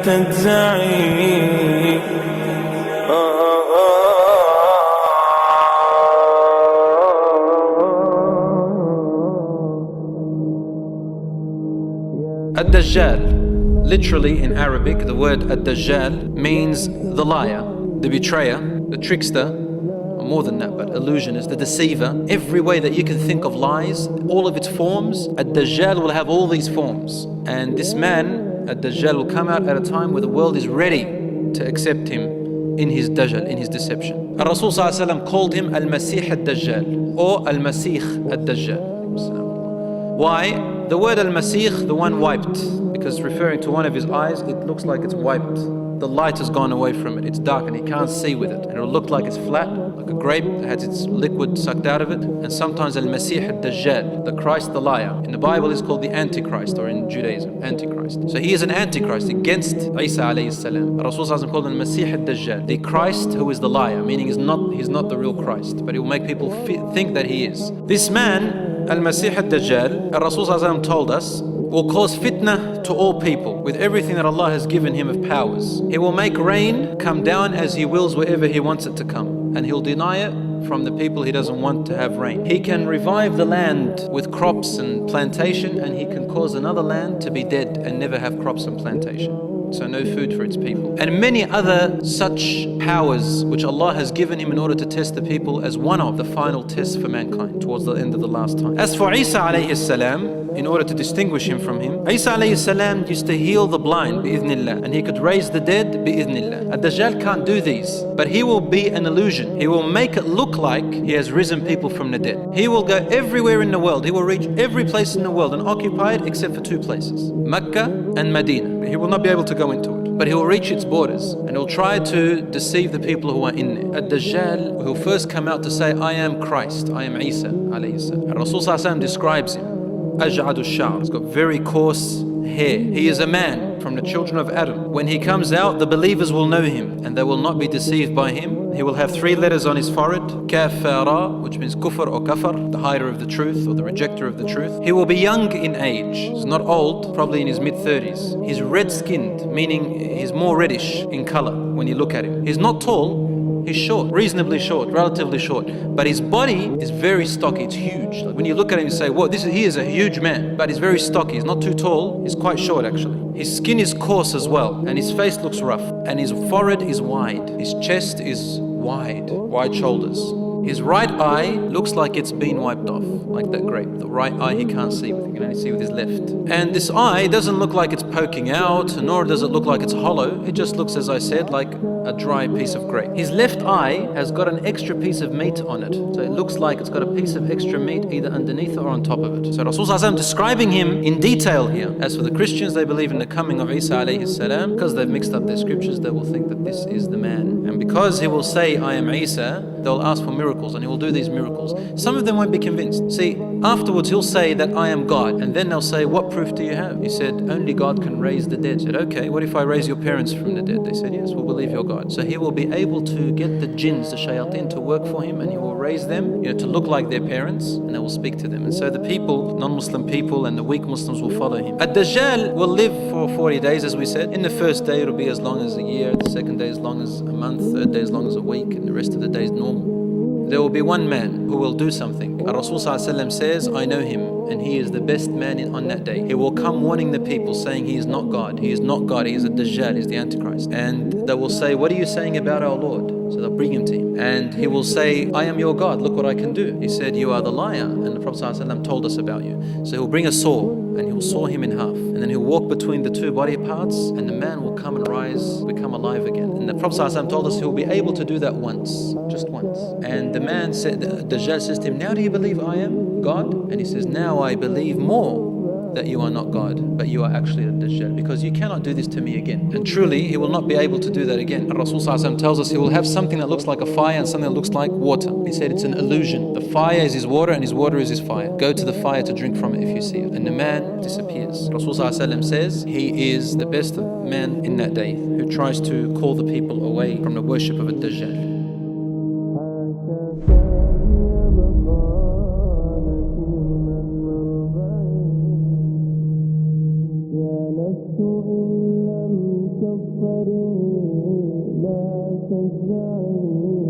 تجزعي. Ad-Dajjal, literally in Arabic, the word Ad-Dajjal means the liar, the betrayer, the trickster, or more than that, but illusionist, the deceiver. Every way that you can think of lies, all of its forms, Ad-Dajjal will have all these forms. And this man, Ad-Dajjal, will come out at a time where the world is ready to accept him in his Dajjal, in his deception. Rasul ﷺ called him Al-Masih Ad-Dajjal, or Al-Masih Ad-Dajjal. Why? The word Al-Masih, the one wiped, because referring to one of his eyes, it looks like it's wiped. The light has gone away from it. It's dark and he can't see with it. And it'll look like it's flat, like a grape that has its liquid sucked out of it. And sometimes Al-Masih Ad-Dajjal, the Christ the liar. In the Bible is called the Antichrist, or in Judaism, Antichrist. So he is an Antichrist against Isa alayhi salam. Rasul called him Al-Masih Ad-Dajjal, the Christ who is the liar, meaning he's not the real Christ, but he will make people think that he is. This man, Al-Masih Ad-Dajjal, Rasul told us, will cause fitna to all people with everything that Allah has given him of powers. He will make rain come down as he wills wherever he wants it to come, and he'll deny it from the people he doesn't want to have rain. He can revive the land with crops and plantation, and he can cause another land to be dead and never have crops and plantation. So no food for its people. And many other such powers which Allah has given him in order to test the people as one of the final tests for mankind towards the end of the last time. As for Isa alayhi salam, in order to distinguish him from him, Isa alayhi salam used to heal the blind bi'idhnillah, and he could raise the dead bi'idhnillah. Ad-Dajjal can't do these, but he will be an illusion. He will make it look like he has risen people from the dead. He will go everywhere in the world. He will reach every place in the world and occupy it except for two places, Mecca and Medina. He will not be able to go into it, but he will reach its borders and he'll try to deceive the people who are in there. Ad-Dajjal will first come out to say, I am Christ, I am Isa alayhi salam. And Rasul describes him, Aj'adu ash-sha'r. He's got very coarse hair. He is a man from the children of Adam. When he comes out, the believers will know him and they will not be deceived by him. He will have 3 letters on his forehead, Kafara, which means kufr or kafar, the hider of the truth or the rejecter of the truth. He will be young in age. He's not old, probably in his mid-30s. He's red-skinned, meaning he's more reddish in color when you look at him. He's not tall. He's short, reasonably short, relatively short, but his body is very stocky. It's huge. Like when you look at him, you say, "Whoa, he is a huge man." But he's very stocky. He's not too tall. He's quite short, actually. His skin is coarse as well, and his face looks rough, and his forehead is wide. His chest is wide shoulders. His right eye looks like it's been wiped off, like that grape. The right eye he can't see with, he can only see with his left. And this eye doesn't look like it's poking out, nor does it look like it's hollow. It just looks, as I said, like a dry piece of grape. His left eye has got an extra piece of meat on it. So it looks like it's got a piece of extra meat either underneath or on top of it. So Rasul describing him in detail here. As for the Christians, they believe in the coming of Isa alayhi salam. Because they've mixed up their scriptures, they will think that this is the man. And because he will say, I am Isa, they'll ask for miracles, and he will do these miracles. Some of them won't be convinced. See, afterwards he'll say that I am God, and then they'll say, what proof do you have? He said, only God can raise the dead. He said, okay, what if I raise your parents from the dead? They said, yes, we'll believe you're God. So he will be able to get the jinns, the shayateen, to work for him, and he will raise them, to look like their parents, and they will speak to them. And so the people, non-Muslim people and the weak Muslims, will follow him. Ad-Dajjal will live for 40 days, as we said. In the first day it'll be as long as a year, the second day as long as a month, third day as long as a week, and the rest of the days normal. There will be one man who will do something. Rasul says, I know him, and he is the best man on that day. He will come warning the people, saying he is not God. He is not God. He is a Dajjal. He is the Antichrist. And they will say, what are you saying about our Lord? So they'll bring him to him. And he will say, I am your God. Look what I can do. He said, you are the liar. And the Prophet ﷺ told us about you. So he'll bring a saw, and he'll saw him in half. And then he'll walk between the two body parts, and the man will come and rise, become alive again. And the Prophet ﷺ told us he'll be able to do that once, just once. And the man said, Dajjal says to him, now do you believe I am God? And he says, now I believe more that you are not God, but you are actually a Dajjal, because you cannot do this to me again. And truly, he will not be able to do that again. Rasul tells us he will have something that looks like a fire and something that looks like water. He said it's an illusion. The fire is his water and his water is his fire. Go to the fire to drink from it if you see it. And the man disappears. Rasul says he is the best man in that day who tries to call the people away from the worship of a Dajjal. لست إن لم تتكبري لا تجزعي